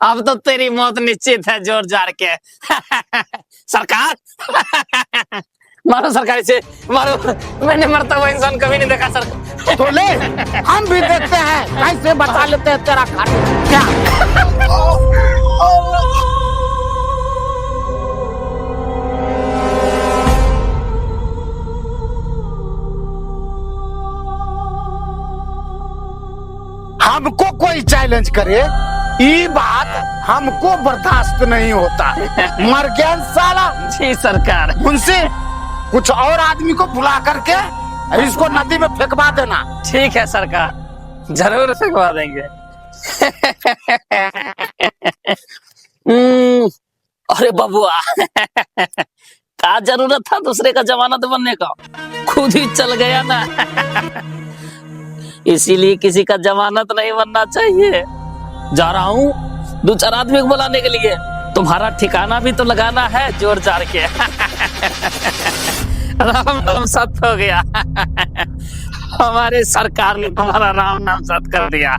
अब तो तेरी मौत निश्चित है जोर जार के। सरकार। मारो सरकार इसे, मारो। मैंने मरता हुआ इंसान कभी नहीं देखा सर। तो ले, हम भी देखते हैं कैसे बचा लेते हैं तेरा घर। क्या हमको कोई चैलेंज करे, ये बात हमको बर्दाश्त नहीं होता। मर गया साला। जी सरकार। उनसे कुछ और आदमी को बुला करके इसको नदी में फेंकवा देना। ठीक है सरकार, जरूर फेंकवा देंगे। अरे बबुआ, क्या जरूरत था दूसरे का जमानत बनने का, खुद ही चल गया ना। इसीलिए किसी का जमानत नहीं बनना चाहिए। जा रहा हूँ 2-4 आदमी को बुलाने के लिए, तुम्हारा ठिकाना भी तो लगाना है जोर जार के। राम नाम सत्य हो गया। हमारे सरकार ने तुम्हारा राम नाम सत्य कर दिया।